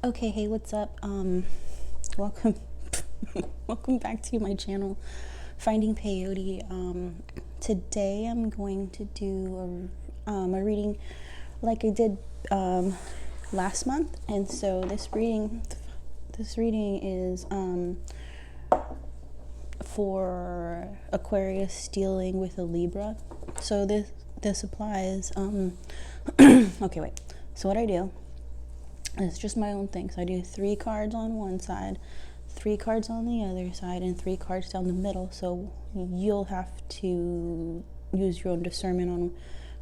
Okay, hey, what's up? Welcome, welcome back to my channel, Finding Peyote. Today I'm going to do a reading like I did last month, and so this reading is for Aquarius dealing with a Libra. So this applies. Okay, wait. So what I do. It's just my own thing. So I do 3 cards on one side, 3 cards on the other side, and 3 cards down the middle. So you'll have to use your own discernment on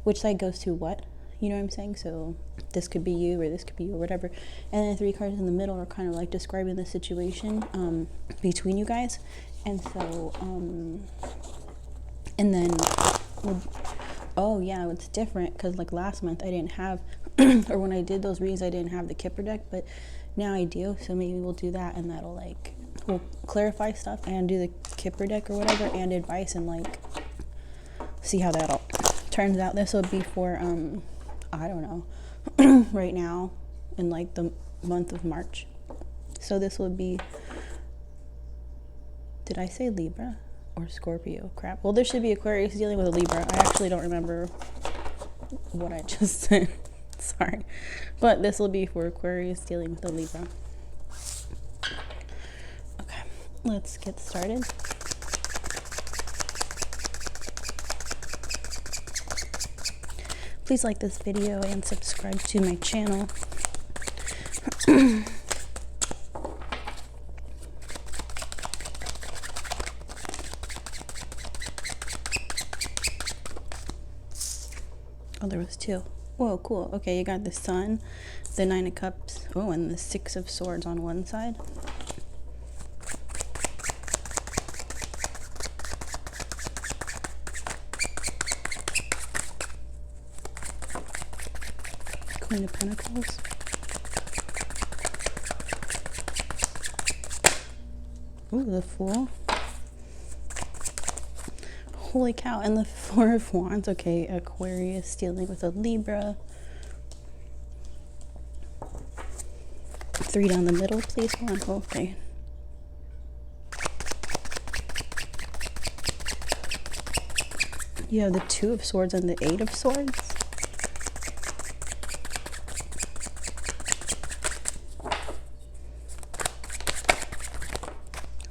which side goes to what. You know what I'm saying? So this could be you, or this could be you, or whatever. And then 3 cards in the middle are kind of like describing the situation between you guys. And so, and then, oh yeah, it's different because like last month I didn't have, or when I did those reads I didn't have the Kipper deck, but now I do. So maybe we'll do that, and that'll like, we'll clarify stuff and do the Kipper deck or whatever, and advice, and like see how that all turns out. This will be for I don't know, right now in like the month of March. So this would be, did I say Libra or Scorpio? Crap. Well, there should be Aquarius dealing with a Libra. I actually don't remember what I just said. Sorry. But this will be for Aquarius dealing with a Libra. Okay, let's get started. Please like this video and subscribe to my channel. Oh, there was 2. Whoa, cool. Okay, you got the Sun, the 9 of Cups, oh, and the 6 of Swords on one side. Queen of Pentacles. Ooh, the Fool. Holy cow, and the 4 of Wands. Okay, Aquarius dealing with a Libra. 3 down the middle, please. Hold on. Okay. You have the 2 of Swords and the 8 of Swords.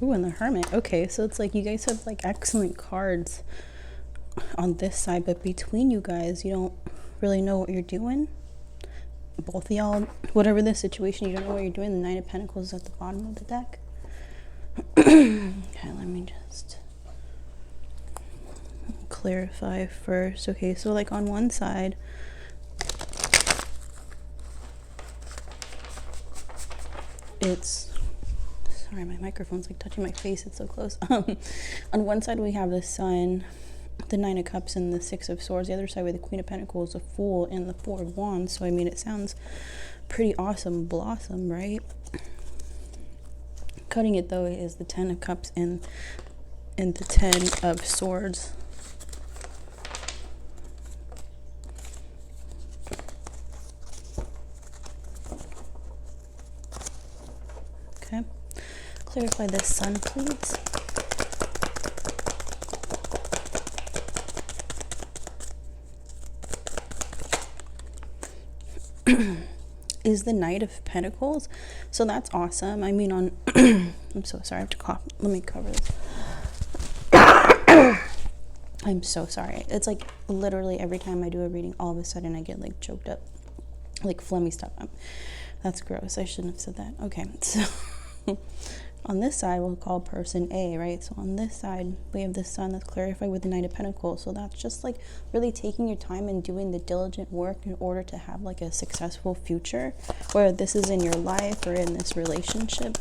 Ooh, and the Hermit. Okay, so it's like you guys have like excellent cards on this side, but between you guys, you don't really know what you're doing. Both of y'all, whatever the situation, you don't know what you're doing. The 9 of Pentacles is at the bottom of the deck. Okay, let me just clarify first. Okay, so like on one side, it's, sorry, my microphone's like touching my face, it's so close. On one side we have the Sun, the 9 of Cups, and the 6 of Swords. The other side with the Queen of Pentacles, the Fool, and the 4 of Wands. So I mean, it sounds pretty awesome, blossom, right? Cutting it though is the 10 of Cups and the 10 of Swords. Okay, clarify the Sun, please. Is the Knight of Pentacles. So that's awesome. I mean, on I'm so sorry, I have to cough. Let me cover this. I'm so sorry. It's like literally every time I do a reading, all of a sudden I get like choked up, like phlegmy stuff. That's gross. I shouldn't have said that. Okay, so on this side we'll call person A, right? So on this side we have the Sun that's clarified with the 9 of Pentacles. So that's just like really taking your time and doing the diligent work in order to have like a successful future, whether this is in your life or in this relationship.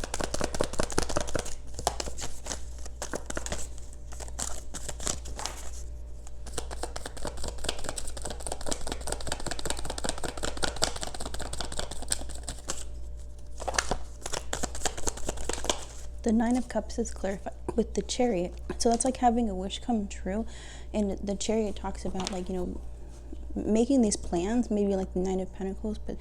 The 9 of Cups is clarified with the Chariot. So that's like having a wish come true. And the Chariot talks about like, you know, making these plans, maybe like the 9 of Pentacles, but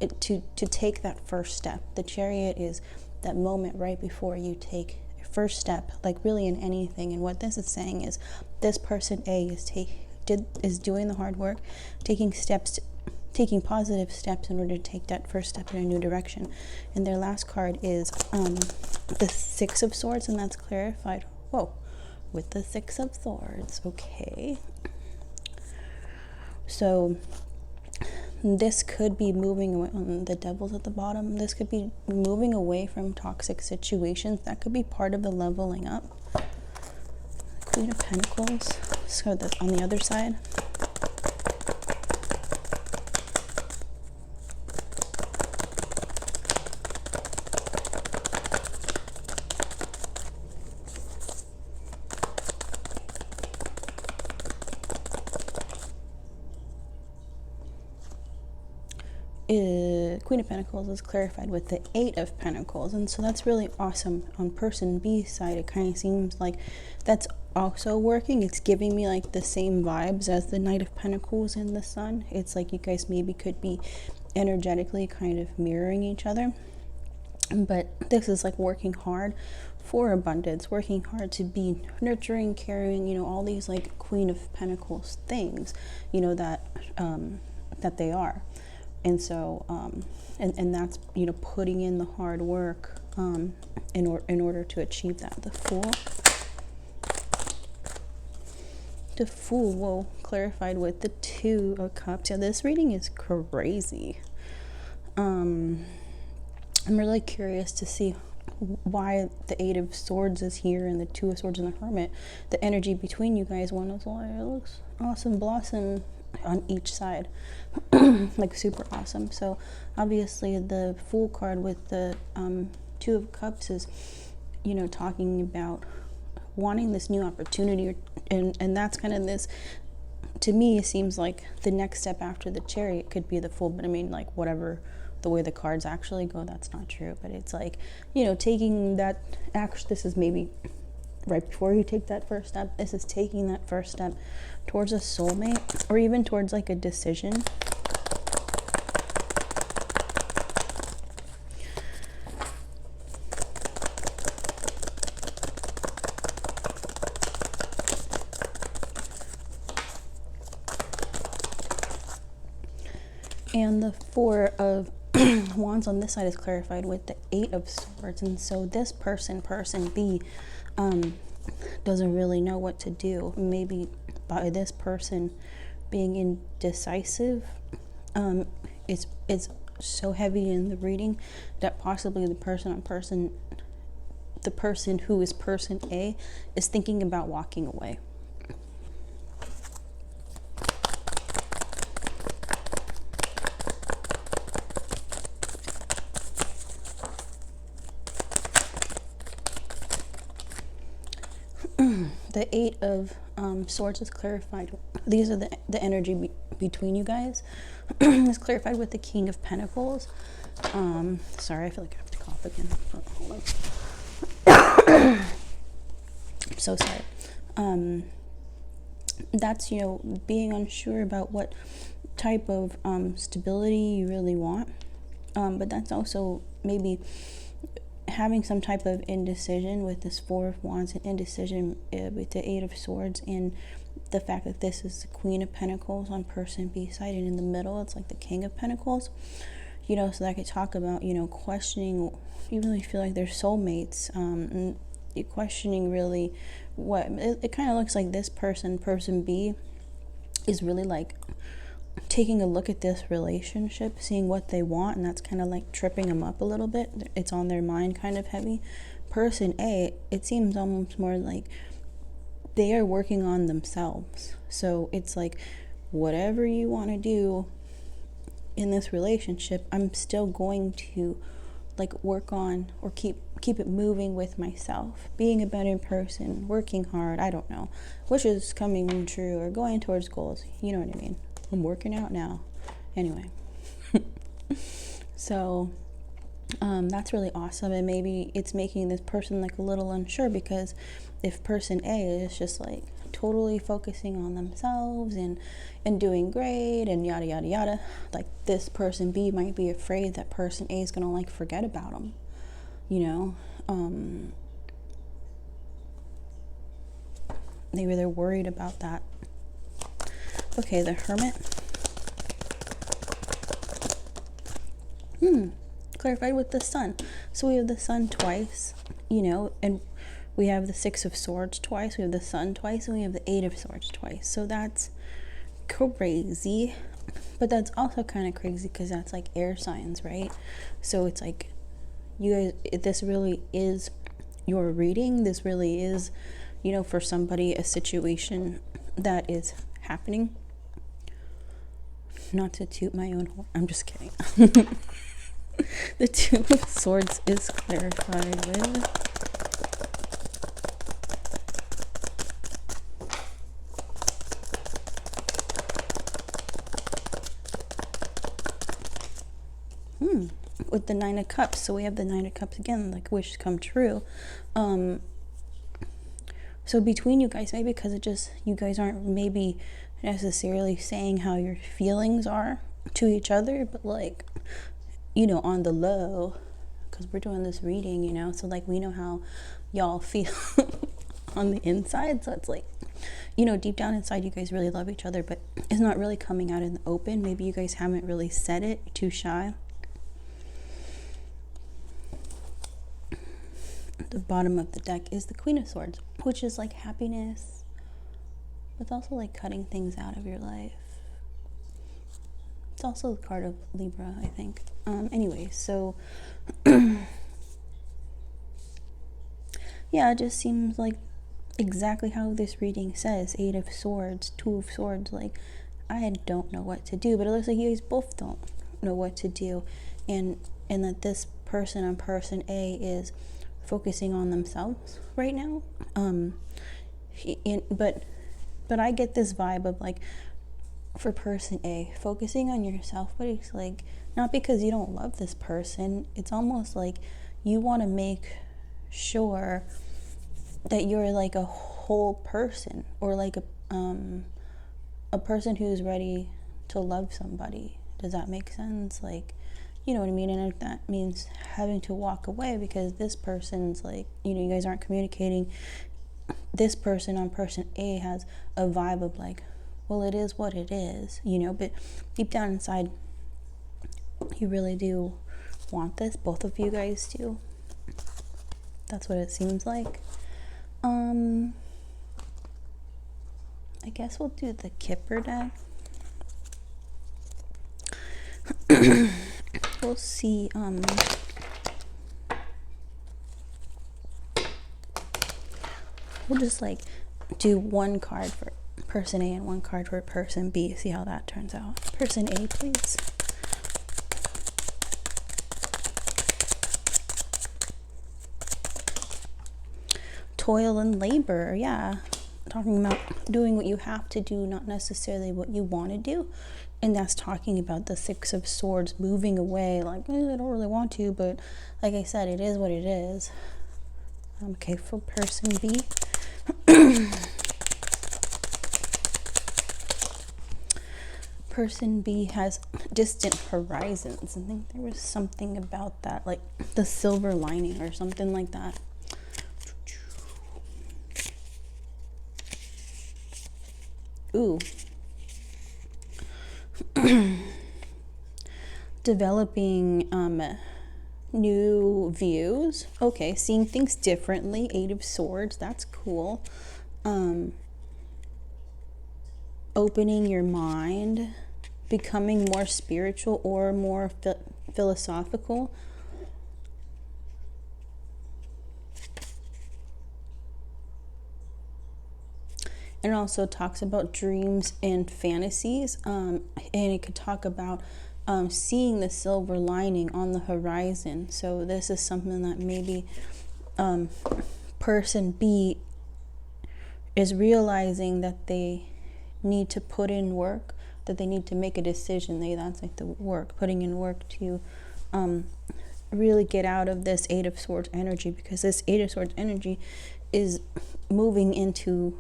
to take that first step. The Chariot is that moment right before you take your first step, like really in anything. And what this is saying is this person A is doing the hard work, taking positive steps in order to take that first step in a new direction. And their last card is the Six of Swords, and that's clarified. Whoa, with the Six of Swords. Okay. So this could be moving away. The Devil's at the bottom. This could be moving away from toxic situations. That could be part of the leveling up. Queen of Pentacles. So that's on the other side. Queen of Pentacles is clarified with the Eight of Pentacles, and so that's really awesome. On person B side, it kind of seems like that's also working. It's giving me like the same vibes as the Knight of Pentacles and the Sun. It's like you guys maybe could be energetically kind of mirroring each other, but this is like working hard for abundance, working hard to be nurturing, caring, you know, all these like Queen of Pentacles things, you know, that they are. And so, and that's, you know, putting in the hard work in order to achieve that. The Fool, whoa, clarified with the Two of Cups. Yeah, this reading is crazy. I'm really curious to see why the Eight of Swords is here and the Two of Swords and the Hermit. The energy between you guys, one is like, it looks awesome, blossom on each side. Like super awesome. So obviously the Fool card with the Two of Cups is, you know, talking about wanting this new opportunity, and that's kind of this, to me, it seems like the next step after the Chariot could be the Fool. But I mean, like, whatever the way the cards actually go, that's not true. But it's like, you know, taking that action. This is maybe right before you take that first step. This is taking that first step towards a soulmate, or even towards like a decision. And the Four of Wands on this side is clarified with the Eight of Swords. And so this person B, doesn't really know what to do. Maybe by this person being indecisive, it's so heavy in the reading that possibly the person who is person A is thinking about walking away. The Eight of Swords is clarified. These are the energy between you guys. It's clarified with the King of Pentacles. Sorry, I feel like I have to cough again. Hold on. I'm so sorry. That's, you know, being unsure about what type of stability you really want. But that's also maybe having some type of indecision with this Four of Wands, and indecision with the Eight of Swords, and the fact that this is the Queen of Pentacles on person B side, and in the middle it's like the King of Pentacles, you know. So that could talk about, you know, questioning, you really feel like they're soulmates, and you're questioning really what it kind of looks like. This person B is really like taking a look at this relationship, seeing what they want, and that's kind of like tripping them up a little bit. It's on their mind kind of heavy. Person A, it seems almost more like they are working on themselves. So it's like, whatever you want to do in this relationship, I'm still going to like work on or keep it moving with myself, being a better person, working hard, I don't know, which is coming true, or going towards goals, you know what I mean. I'm working out now. Anyway. So that's really awesome. And maybe it's making this person like a little unsure, because if person A is just like totally focusing on themselves and doing great and yada yada yada, like this person B might be afraid that person A is gonna like forget about them, you know. Maybe they're worried about that. Okay, the Hermit. Clarified with the Sun. So we have the Sun twice, you know, and we have the Six of Swords twice, we have the Sun twice, and we have the Eight of Swords twice. So that's crazy. But that's also kind of crazy because that's like air signs, right? So it's like, you guys, this really is your reading. This really is, you know, for somebody, a situation that is happening. Not to toot my own horn. I'm just kidding. The Two of Swords is clarified with with the Nine of Cups. So we have the Nine of Cups again, like wishes come true. So between you guys, maybe because it just, you guys aren't maybe necessarily saying how your feelings are to each other, but like, you know, on the low, because we're doing this reading, you know, so like we know how y'all feel on the inside. So it's like, you know, deep down inside, you guys really love each other, but it's not really coming out in the open. Maybe you guys haven't really said it, too shy. The bottom of the deck is the Queen of Swords, which is like happiness, but it's also like cutting things out of your life. It's also the card of Libra, I think. Anyway, so yeah, it just seems like exactly how this reading says. Eight of Swords, Two of Swords. Like, I don't know what to do, but it looks like you guys both don't know what to do, and that this person on person A is focusing on themselves right now. But I get this vibe of like, for person A, focusing on yourself, but it's like not because you don't love this person. It's almost like you want to make sure that you're like a whole person, or like a person who's ready to love somebody. Does that make sense? Like, you know what I mean? And if that means having to walk away because this person's like, you know, you guys aren't communicating, this person on person A has a vibe of like, well, it is what it is, you know, but deep down inside, you really do want this. Both of you guys do. That's what it seems like. I guess we'll do the Kipper deck. We'll see. We'll just like do one card for person A and one card for person B. See how that turns out. Person A, please. Toil and labor. Yeah. Talking about doing what you have to do, not necessarily what you want to do. And that's talking about the Six of Swords, moving away. Like, I don't really want to, but like I said, it is what it is. Okay, for person B. Person B has distant horizons. I think there was something about that, like the silver lining or something like that. Ooh. Developing new views. Okay, seeing things differently. Eight of Swords, that's cool. Opening your mind, becoming more spiritual or more philosophical. And it also talks about dreams and fantasies, and it could talk about seeing the silver lining on the horizon. So this is something that maybe person B is realizing that they need to put in work, that they need to make a decision. That's like the work, putting in work to really get out of this Eight of Swords energy, because this Eight of Swords energy is moving into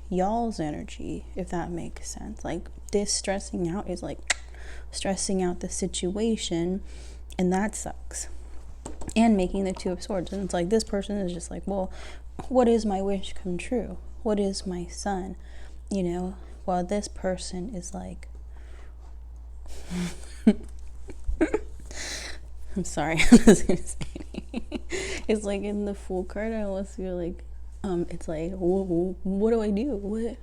y'all's energy, if that makes sense. Like, this stressing out is like stressing out the situation, and that sucks. And making the Two of Swords, and it's like this person is just like, well, what is my wish come true? What is my son? You know, while this person is like, I'm sorry, I was gonna say, it's like in the Fool card, I almost feel like, it's like, what do I do?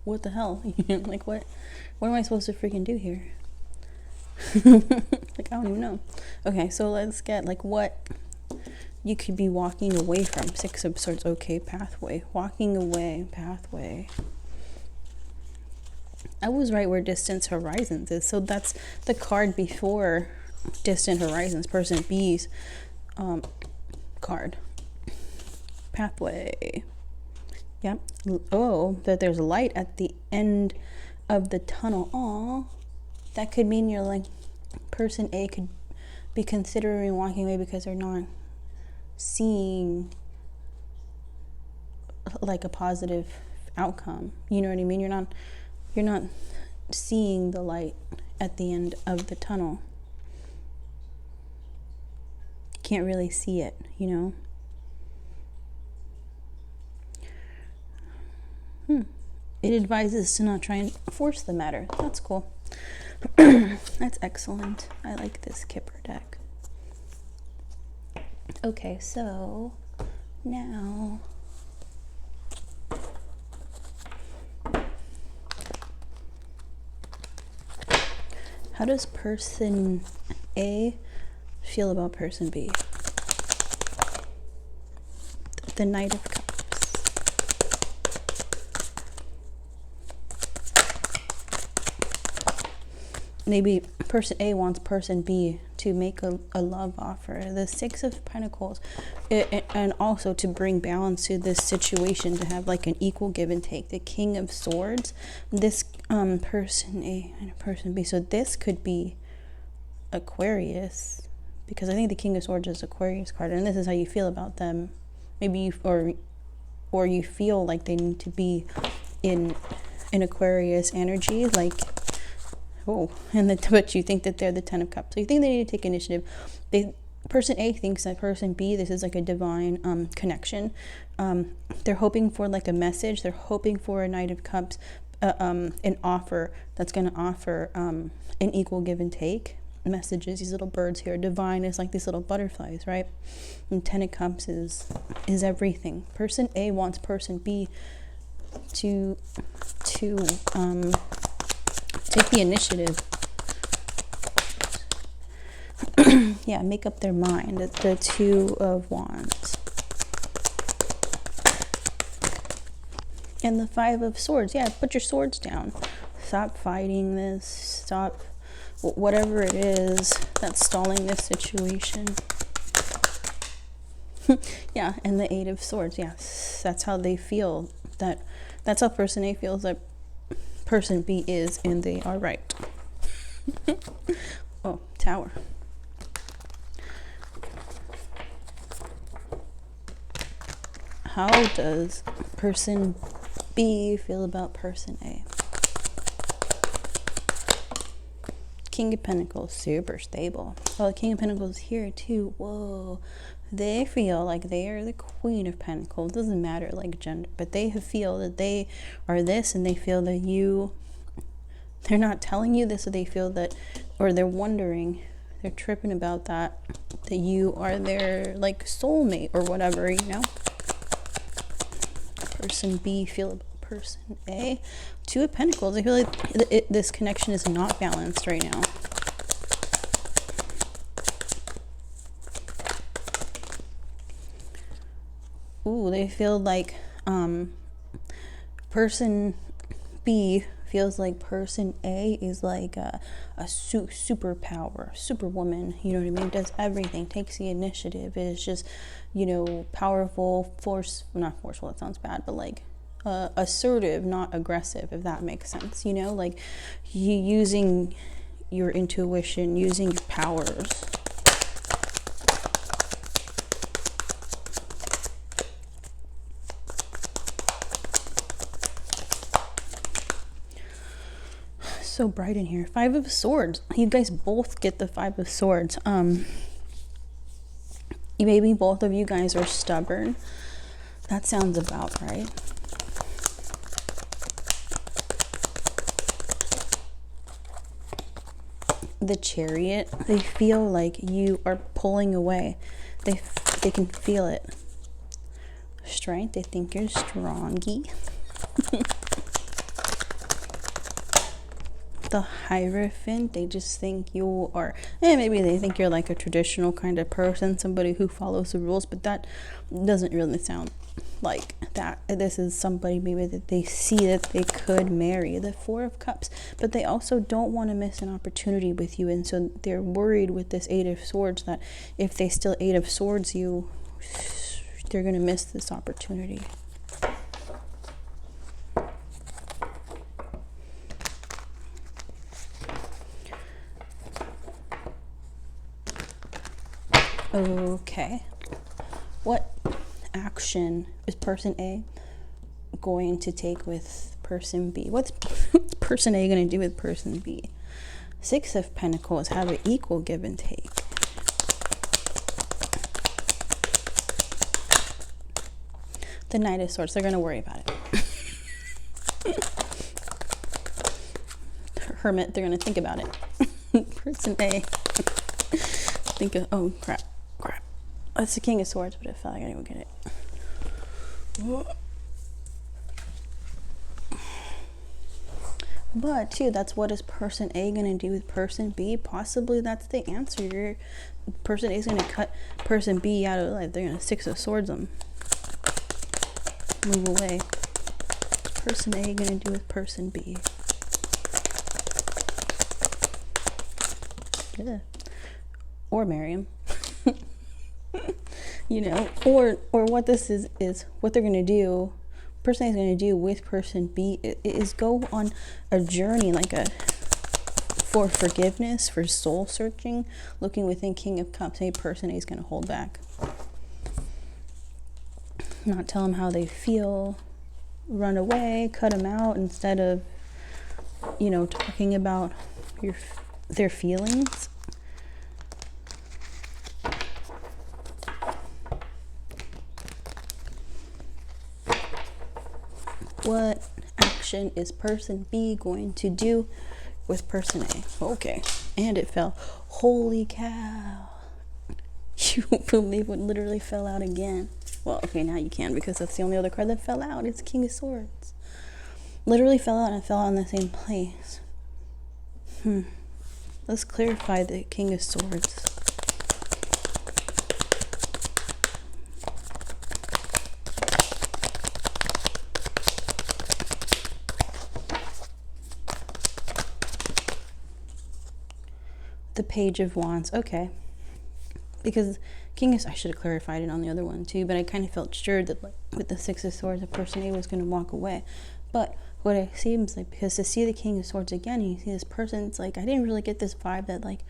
What the hell? Like, what am I supposed to freaking do here? Like, I don't even know. Okay, so let's get like what you could be walking away from. Six of Swords. Okay, pathway. Walking away, pathway. I was right where distant horizons is. So that's the card before distant horizons. Person B's card. Pathway. Yep. Oh, that there's light at the end of the tunnel. Aw. That could mean you're like, person A could be considering walking away because they're not seeing like a positive outcome. You know what I mean? You're not seeing the light at the end of the tunnel. Can't really see it, you know? It advises to not try and force the matter. That's cool. That's excellent. I like this Kipper deck. Okay, so now how does person A feel about person B? The Knight of Cups. Maybe person A wants person B to make a love offer. The Six of Pentacles, and also to bring balance to this situation, to have like an equal give and take. The King of Swords, this person A and person B. So this could be Aquarius, because I think the King of Swords is Aquarius card, and this is how you feel about them. Maybe you or you feel like they need to be in an Aquarius energy, like. Oh, but you think that they're the Ten of Cups. So you think they need to take initiative. Person A thinks that person B, this is like a divine connection. They're hoping for like a message. They're hoping for a Knight of Cups, an offer that's going to offer an equal give and take. Messages, these little birds here. Divine is like these little butterflies, right? And Ten of Cups is everything. Person A wants person B to take the initiative. Yeah, make up their mind. The Two of Wands. And the Five of Swords. Yeah, put your swords down. Stop fighting this. Stop whatever it is that's stalling this situation. Yeah, and the Eight of Swords. Yes, that's how they feel. That's how person A feels that person B is, and they are right. Oh, Tower. How does person B feel about person A? King of Pentacles, super stable. Oh, the King of Pentacles is here too. Whoa. They feel like they are the Queen of Pentacles. It doesn't matter like gender, but they feel that they are this, and they feel that they're not telling you this, so they feel that, or they're wondering, they're tripping about that you are their like soulmate or whatever, you know? Person B feel about person A. Two of Pentacles. I feel like this connection is not balanced right now. Ooh, they feel like person B feels like person A is like a superpower, superwoman, you know what I mean? Does everything, takes the initiative, is just, you know, powerful, not forceful, that sounds bad, but like assertive, not aggressive, if that makes sense, you know? Like you using your intuition, using your powers. so bright in here. Five of Swords. You guys both get the Five of Swords. Maybe both of you guys are stubborn. That sounds about right. The Chariot. They feel like you are pulling away. They can feel it. Strength. They think you're strongy. The Hierophant, they just think you are, maybe they think you're like a traditional kind of person, somebody who follows the rules, but that doesn't really sound like that. This is somebody maybe that they see that they could marry. The Four of Cups, but they also don't want to miss an opportunity with you, and so they're worried with this Eight of Swords that if they still Eight of Swords you, they're going to miss this opportunity. Okay, what action is person A going to take with person B? What's person A going to do with person B? Six of Pentacles have an equal give and take. The Knight of Swords, they're going to worry about it. Hermit, they're going to think about it. Person A. Think of, oh crap. That's the King of Swords, but I felt like I didn't get it. But too, that's what is person A going to do with person B? Possibly that's the answer. Person A is going to cut person B out of life. They're going to Six of Swords them. Move away. What's person A going to do with person B? Yeah. Or marry him. You know, or what this is what they're going to do, person A is going to do with person B is go on a journey, like for forgiveness, for soul searching, looking within. King of Cups, a person A is going to hold back. Not tell them how they feel, run away, cut them out, instead of, you know, talking about their feelings. What action is person B going to do with person A? Okay, and it fell. Holy cow. You won't believe what literally fell out again. Well, okay, now you can, because that's the only other card that fell out. It's King of Swords. Literally fell out and fell out in the same place. Let's clarify the King of Swords. The Page of Wands. Okay. Because I should have clarified it on the other one too, but I kind of felt sure that, like, with the Six of Swords, the person A was going to walk away. But what it seems like, because to see the King of Swords again, you see this person, it's like, I didn't really get this vibe that, like,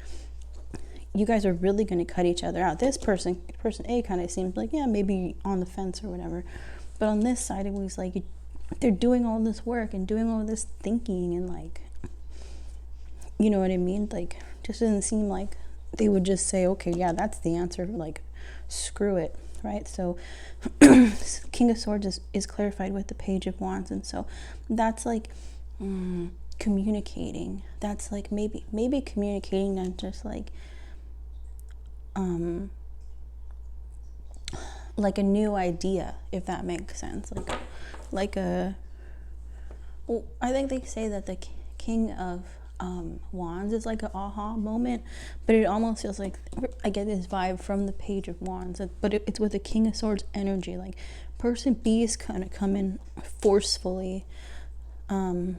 you guys are really going to cut each other out. This person A kind of seems like, yeah, maybe on the fence or whatever. But on this side, it was like, they're doing all this work and doing all this thinking and, like, you know what I mean? Like, just doesn't seem like they would just say, okay, yeah, that's the answer, like, screw it, right? So King of Swords is clarified with the Page of Wands, and so that's like communicating. That's like maybe communicating, not just like a new idea, if that makes sense. Like a, well, I think they say that the King of Wands is like an aha moment, but it almost feels like I get this vibe from the Page of Wands, but it's with the King of Swords energy. Like, person B is kind of coming forcefully, but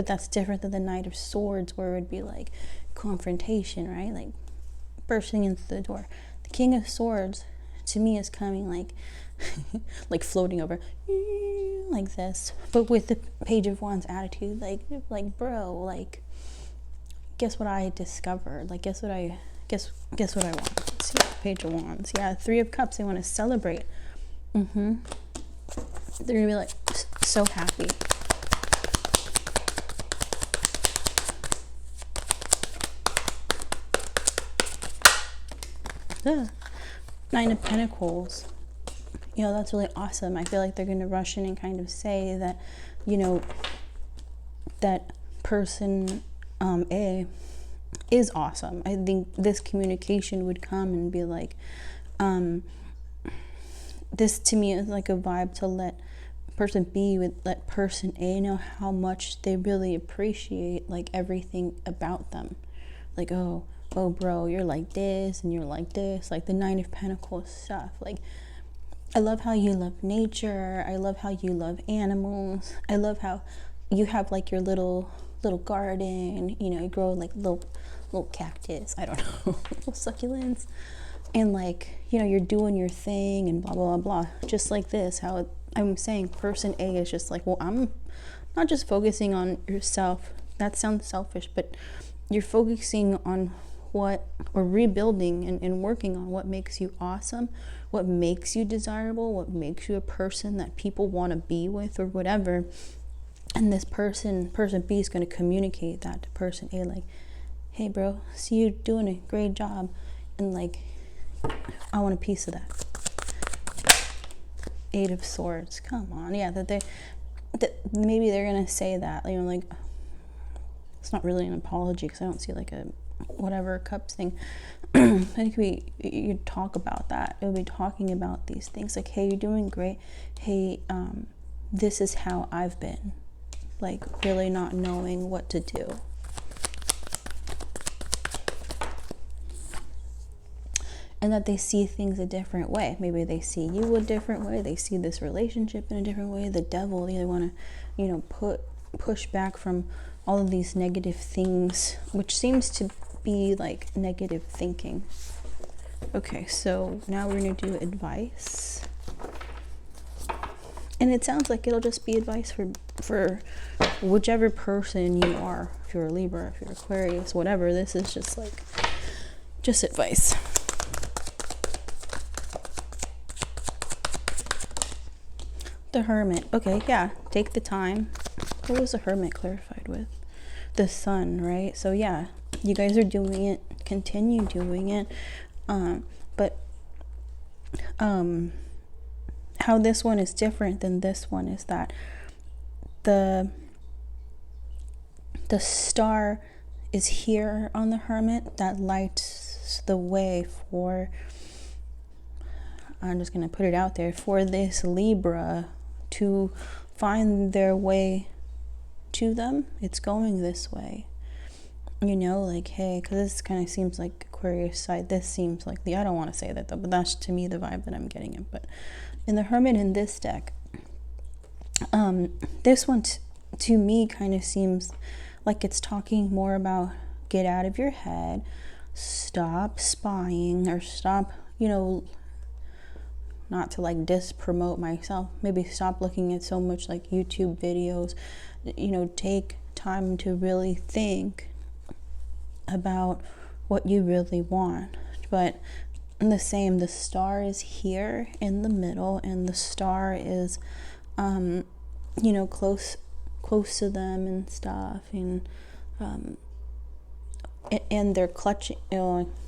that's different than the Knight of Swords, where it would be like confrontation, right? Like bursting into the door. The King of Swords to me is coming like like floating over like this, but with the Page of Wands attitude, like bro, like, guess what I discovered, like, guess what I want. Let's see, Page of Wands. Yeah, Three of Cups, they want to celebrate. They're gonna be like so happy. Nine of Pentacles. You know, that's really awesome. I feel like they're going to rush in and kind of say that, you know, that person A is awesome. I think this communication would come and be like, this to me is like a vibe to let person B would let person A know how much they really appreciate like everything about them. Like, oh bro, you're like this and you're like this, like the Nine of Pentacles stuff. Like, I love how you love nature. I love how you love animals. I love how you have like your little garden, you know, you grow like little cactus, I don't know, little succulents, and like, you know, you're doing your thing and blah blah blah blah. Just like this, how I'm saying person A is just like, well, I'm not just focusing on yourself. That sounds selfish, but you're focusing on what, or rebuilding and working on what makes you awesome, what makes you desirable, what makes you a person that people want to be with or whatever. And this person B is going to communicate that to person A, like, hey bro, see you doing a great job, and like, I want a piece of that. Eight of Swords, come on. Yeah, that maybe they're going to say that, you know, like, it's not really an apology because I don't see like a whatever cups thing. I think you talk about that. It would be talking about these things like, hey, you're doing great. Hey, this is how I've been. Like, really not knowing what to do. And that they see things a different way. Maybe they see you a different way. They see this relationship in a different way. The devil, they want to, you know, push back from all of these negative things, which seems to be like negative thinking. Okay, so now we're going to do advice. And it sounds like it'll just be advice for whichever person you are. If you're a Libra, if you're Aquarius, whatever. This is just like, just advice. The Hermit. Okay, yeah, take the time. What was the Hermit clarified with? The Sun, right? So yeah, you guys are doing it. Continue doing it. But how this one is different than this one is that the star is here on the Hermit that lights the way for, I'm just going to put it out there, for this Libra to find their way to them. It's going this way, you know, like, hey, because this kind of seems like Aquarius side. This seems like I don't want to say that though, but that's to me the vibe that I'm getting it. But in the Hermit in this deck, this one to me kind of seems like it's talking more about get out of your head, stop spying, or stop, you know, not to like promote myself, maybe stop looking at so much like YouTube videos, you know, take time to really think about what you really want. But the same, the star is here in the middle, and the star is you know, close to them and stuff, and they're clutching,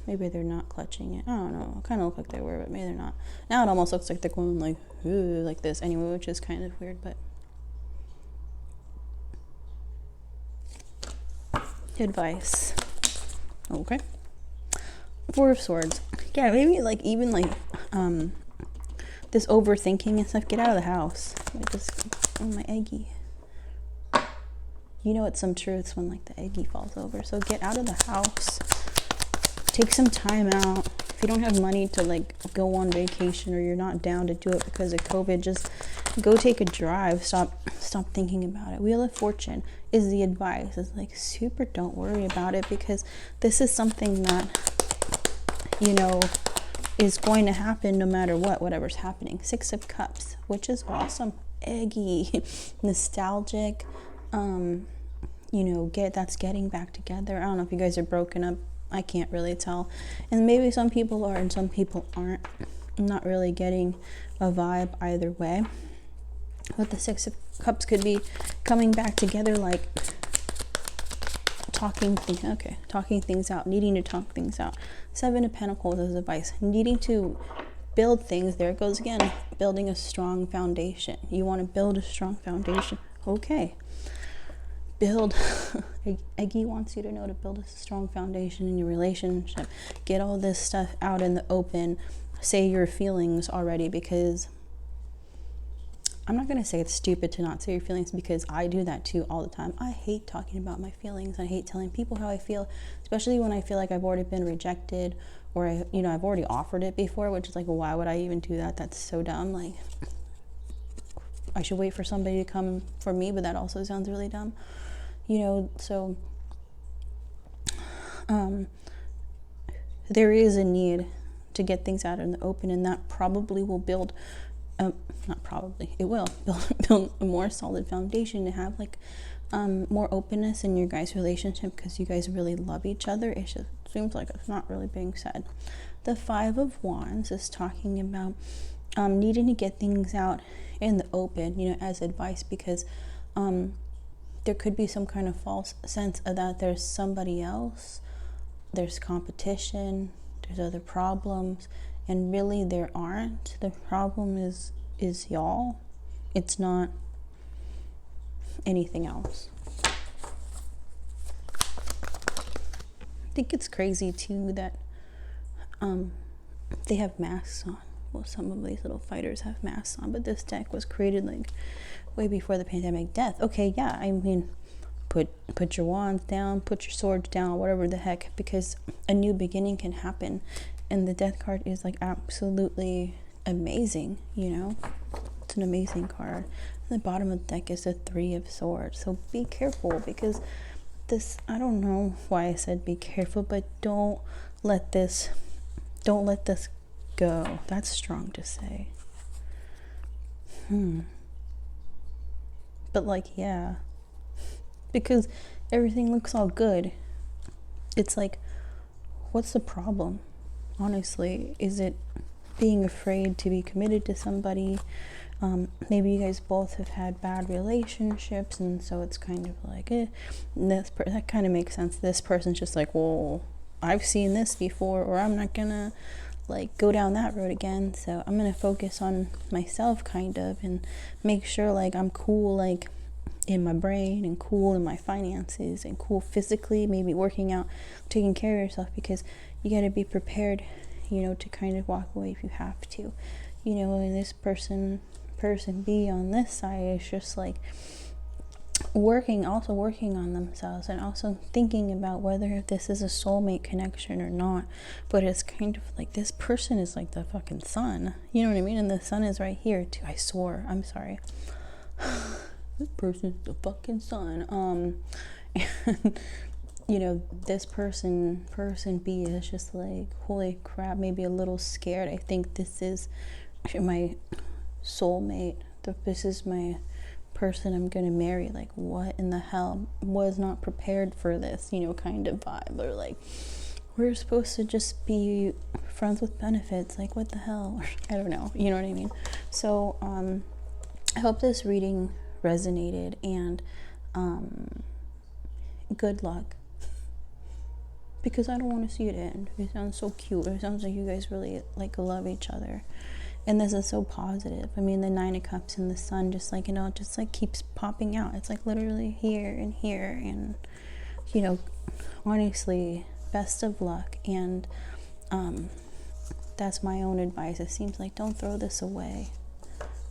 maybe they're not clutching it, I don't know, it kind of looked like they were, but maybe they're not. Now it almost looks like they're going like, ooh, like this anyway, which is kind of weird. But advice. Okay. Four of Swords. Yeah, maybe like even like this overthinking and stuff. Get out of the house. Like this, oh, my eggie. You know, it's some truths when like the eggie falls over. So get out of the house. Take some time out. If you don't have money to like go on vacation, or you're not down to do it because of COVID, just go take a drive. Stop thinking about it. Wheel of Fortune is the advice. It's like, super don't worry about it, because this is something that, you know, is going to happen no matter whatever's happening. Six of Cups, which is awesome. Eggy, nostalgic, you know, that's getting back together. I don't know if you guys are broken up. I can't really tell. And maybe some people are and some people aren't. I'm not really getting a vibe either way. But the Six of Cups could be coming back together, like talking things out, needing to talk things out. Seven of Pentacles is advice, needing to build things. There it goes again, building a strong foundation. You want to build a strong foundation. Okay, build. Eggy wants you to know to build a strong foundation in your relationship. Get all this stuff out in the open. Say your feelings already, because I'm not going to say it's stupid to not say your feelings, because I do that too all the time. I hate talking about my feelings. I hate telling people how I feel, especially when I feel like I've already been rejected, or I've already offered it before, which is like, why would I even do that? That's so dumb. Like, I should wait for somebody to come for me, but that also sounds really dumb. So there is a need to get things out in the open, and that probably will build it will build a more solid foundation to have like more openness in your guys' relationship, because you guys really love each other. It just seems like it's not really being said. The Five of Wands is talking about needing to get things out in the open, as advice, because there could be some kind of false sense of that there's somebody else, there's competition, there's other problems, and really there aren't. The problem is y'all. It's not anything else. I think it's crazy too that they have masks on. Well, some of these little fighters have masks on, but this deck was created like way before the pandemic. Death. Okay, yeah, I mean, put your wands down, put your swords down, whatever the heck, because a new beginning can happen. And the Death card is like absolutely amazing, It's an amazing card. And the bottom of the deck is the Three of Swords. So be careful, because this, I don't know why I said be careful, but don't let this go. That's strong to say. But like, yeah, because everything looks all good. It's like, what's the problem? Honestly, is it being afraid to be committed to somebody? Maybe you guys both have had bad relationships, and so it's kind of like, that kind of makes sense. This person's just like, well, I've seen this before, or I'm not gonna like go down that road again, so I'm gonna focus on myself, kind of, and make sure like I'm cool, like in my brain, and cool in my finances, and cool physically, maybe working out, taking care of yourself, because you got to be prepared, to kind of walk away if you have to, and this person B on this side is just like working on themselves, and also thinking about whether this is a soulmate connection or not. But it's kind of like, this person is like the fucking sun, you know what I mean? And the sun is right here too. I swore, I'm sorry. This person's the fucking sun. And this person B is just like, holy crap, maybe a little scared. I think this is my soulmate. This is my person I'm gonna marry. Like, what in the hell? Was not prepared for this, kind of vibe. Or like, we're supposed to just be friends with benefits. Like, what the hell? I don't know. You know what I mean? So, I hope this reading resonated, and good luck, because I don't want to see it end. It sounds so cute. It sounds like you guys really like love each other, and this is so positive. I mean, the Nine of Cups and the Sun just like, just like keeps popping out. It's like literally here and here, and honestly, best of luck. And that's my own advice. It seems like, don't throw this away,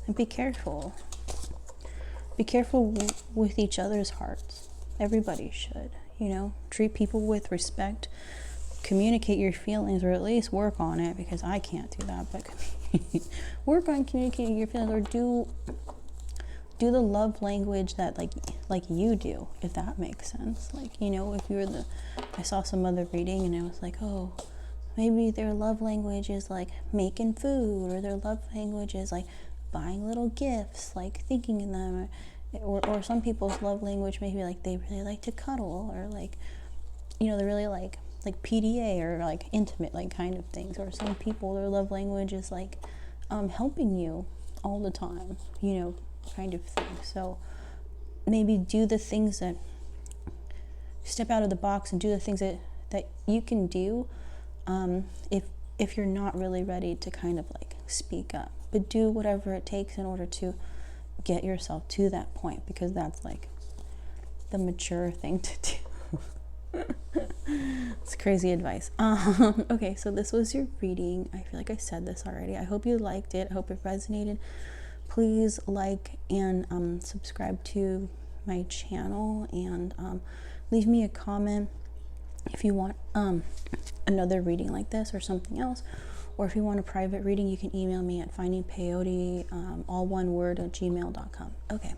and be careful. Be careful with each other's hearts. Everybody should, treat people with respect, communicate your feelings, or at least work on it, because I can't do that, but work on communicating your feelings, or do the love language that like you do, if that makes sense. Like, if you're I saw some other reading, and I was like, oh, maybe their love language is like making food, or their love language is like buying little gifts, like thinking in them, or some people's love language maybe like they really like to cuddle, or like they really like PDA, or like intimate, like kind of things. Or some people, their love language is like helping you all the time, kind of thing. So maybe do the things that step out of the box and do the things that you can do, if you're not really ready to kind of like speak up. But do whatever it takes in order to get yourself to that point, because that's like the mature thing to do. It's crazy advice. Okay, so this was your reading. I feel like I said this already. I hope you liked it. I hope it resonated. Please like and subscribe to my channel, and leave me a comment if you want another reading like this or something else, or if you want a private reading, you can email me at findingpeyote, all one word, @gmail.com. Okay.